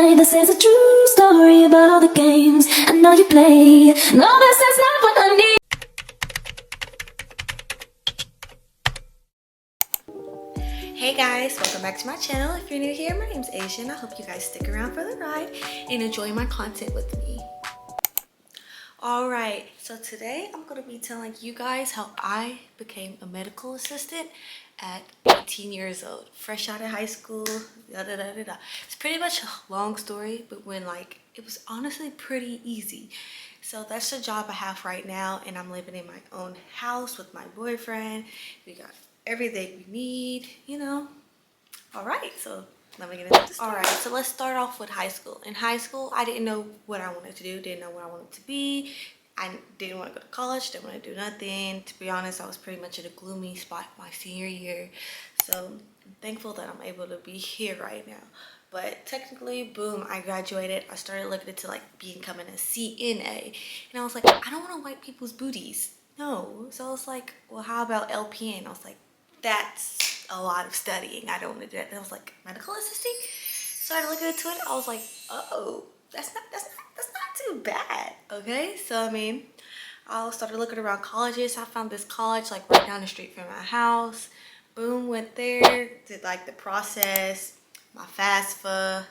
lie. This is a true story about all the games I know you play. No, this is not what I need. Hey guys, welcome back to my channel. If you're new here, my name's Asian. I hope you guys stick around for the ride and enjoy my content with me. Alright, so today I'm going to be telling you guys how I became a medical assistant at 18 years old. Fresh out of high school, It's pretty much a long story, but it was honestly pretty easy. So that's the job I have right now, and I'm living in my own house with my boyfriend. We got everything we need, you know. Alright, so let me get into the story. Alright, so let's start off with high school. In high school, I didn't know what I wanted to do, didn't know what I wanted to be. I didn't want to go to college, didn't want to do nothing. To be honest, I was pretty much in a gloomy spot my senior year. So I'm thankful that I'm able to be here right now. But technically, boom, I graduated. I started looking into becoming a CNA. And I was like, I don't want to wipe people's booties. No. So I was like, well, how about LPN? I was like, that's a lot of studying. I don't want to do that. And I was like, medical assisting? Started looking into it. I was like, oh, that's not too bad. Okay, so I mean, I started looking around colleges. I found this college like right down the street from my house. Boom, went there, did like the process, my FAFSA.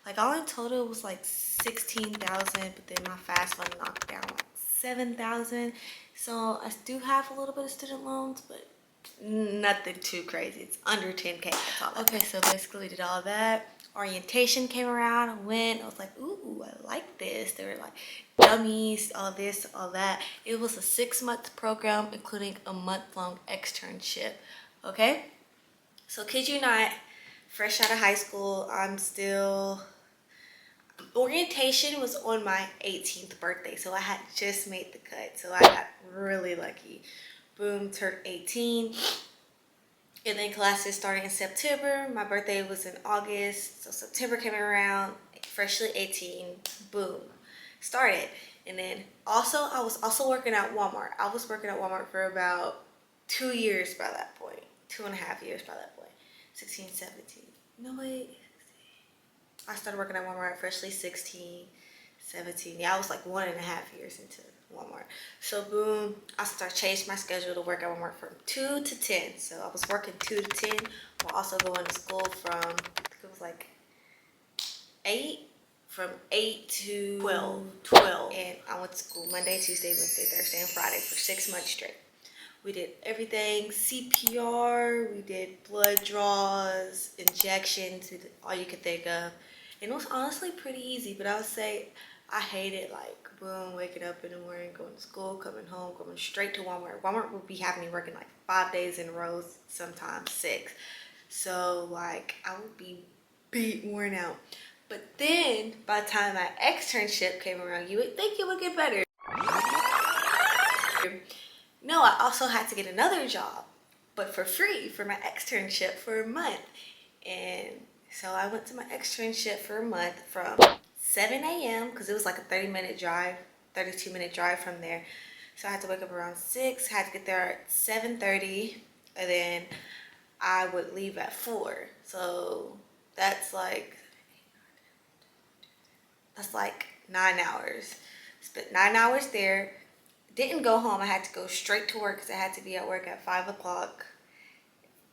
Like all in total was like 16,000, but then my FAFSA knocked down like 7,000. So I do have a little bit of student loans, but nothing too crazy. It's under 10K. That's all. Okay, so basically did all that. Orientation came around. I went. I was like, ooh, I like this. They were like dummies, all this, all that. It was a 6-month program, including a month-long externship. Okay, so kid you not, fresh out of high school, orientation was on my 18th birthday, so I had just made the cut, so I got really lucky. Boom, turned 18, and then classes started in September. My birthday was in August, so September came around, freshly 18, boom, started. And then also, I was also working at Walmart. I was working at Walmart for about 2 years by that point, 2.5 years by that point, 16, 17, no wait. I started working at Walmart freshly 16, 17. Yeah, I was like 1.5 years into Walmart. So boom, I changed my schedule to work at Walmart from 2 to 10. So I was working 2 to 10 while also going to school from, I think it was like 8 to 12. And I went to school Monday, Tuesday, Wednesday, Thursday, and Friday for 6 months straight. We did everything, CPR, we did blood draws, injections, we did all you could think of. And it was honestly pretty easy, but I would say I hated like, boom, waking up in the morning, going to school, coming home, going straight to Walmart. Walmart would be having me working like 5 days in a row, sometimes 6. So like I would be beat, worn out. But then by the time my externship came around, you would think it would get better. No, I also had to get another job, but for free for my externship for a month. And so I went to my externship for a month from 7 a.m. because it was like a 32-minute drive from there. So I had to wake up around 6, had to get there at 7:30, and then I would leave at 4. So that's like 9 hours. Spent 9 hours there. Didn't go home. I had to go straight to work because I had to be at work at 5 o'clock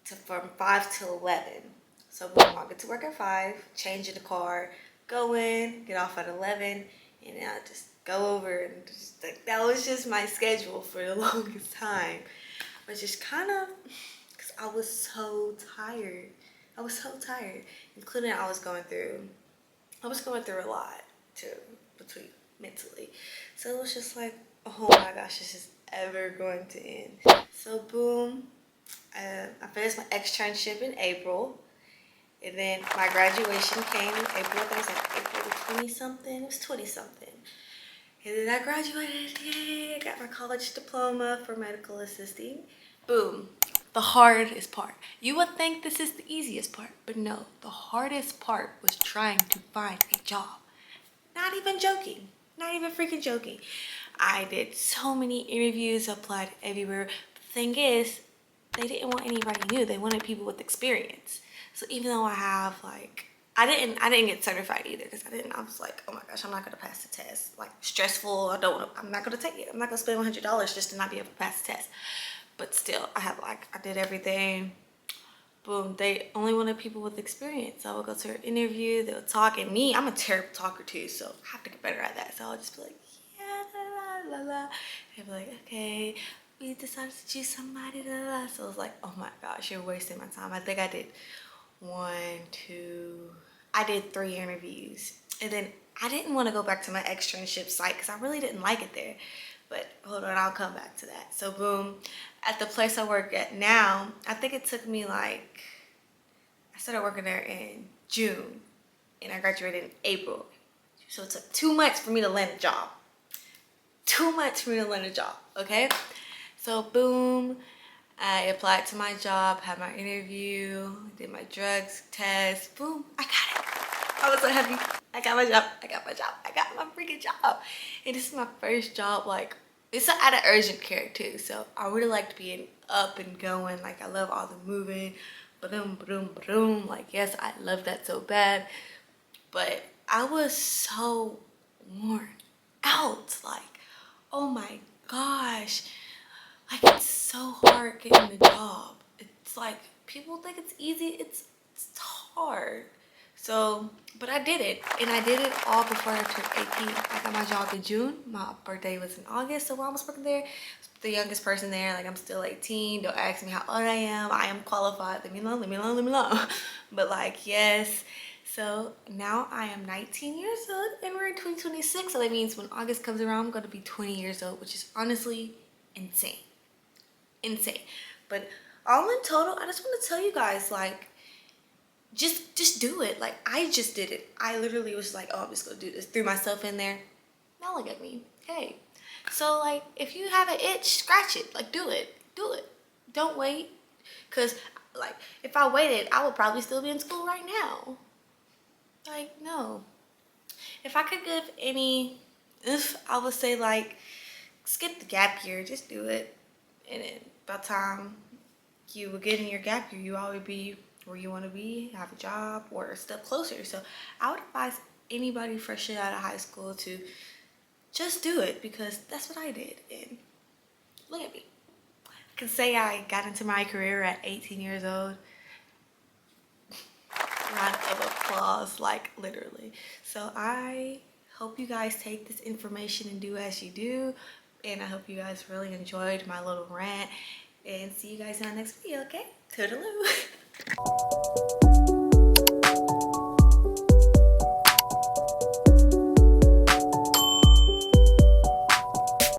from 5 to 11. So boom, I'll get to work at 5, change in the car, go in, get off at 11, and then I just go over and just like, that was just my schedule for the longest time. But just kind of, because I was so tired. Including I was going through a lot too, between mentally. So it was just like, oh my gosh, this is ever going to end. So boom, I finished my externship in April, and then my graduation came in April. I think it was like April 20-something. It was 20-something. And then I graduated. Yay! I got my college diploma for medical assisting. Boom. The hardest part. You would think this is the easiest part, but no. The hardest part was trying to find a job. Not even joking. Not even freaking joking. I did so many interviews, applied everywhere. The thing is, they didn't want anybody new. They wanted people with experience. So even though I have like I didn't get certified either because I was like, oh my gosh, I'm not gonna pass the test. Like stressful. I'm not gonna take it. I'm not gonna spend $100 just to not be able to pass the test. But still, I did everything. Boom, they only wanted people with experience. So I would go to an interview, they would talk, and me, I'm a terrible talker too, so I have to get better at that. So I'll just be like, yeah, la la la la. They'd be like, okay, we decided to choose somebody, la la. So I was like, oh my gosh, you're wasting my time. I think I did I did 3 interviews. And then I didn't want to go back to my externship site because I really didn't like it there. But hold on, I'll come back to that. So boom, at the place I work at now, I think it took me like, I started working there in June and I graduated in April. So it took 2 months for me to land a job. 2 months for me to land a job, okay? So boom, I applied to my job, had my interview, did my drugs test, boom, I got it. I was so happy. I got my job. I got my freaking job. And this is my first job, like, it's at an urgent care too. So I really liked being up and going. Like, I love all the moving. Ba-doom, ba-doom, ba-doom. Like, yes, I love that so bad. But I was so worn out. Like, oh my gosh. Like, it's so hard getting a job. It's like, people think it's easy. It's hard. So, but I did it, and I did it all before I turned 18. I got my job in June. My birthday was in August, so while I was working there, the youngest person there, like, I'm still 18. Don't ask me how old I am. I am qualified. Leave me alone, leave me alone, leave me alone. But like, yes. So now I am 19 years old, and we're in 2026. So that means when August comes around, I'm gonna be 20 years old, which is honestly insane. Insane. But all in total, I just want to tell you guys, like, just do it. Like, I just did it. I literally was like, oh, I'm just gonna do this. Threw myself in there. Now look at me. Hey. So, like, if you have an itch, scratch it. Like, do it. Do it. Don't wait. Because, like, if I waited, I would probably still be in school right now. Like, no. If I could give I would say, like, skip the gap year. Just do it. And then by the time you will get in your gap year, you always be where you want to be, have a job, or a step closer. So I would advise anybody fresh out of high school to just do it, because that's what I did. And look at me. I can say I got into my career at 18 years old. Round of applause, like, literally. So I hope you guys take this information and do as you do. And I hope you guys really enjoyed my little rant. And see you guys in the next video, okay? Toodaloo.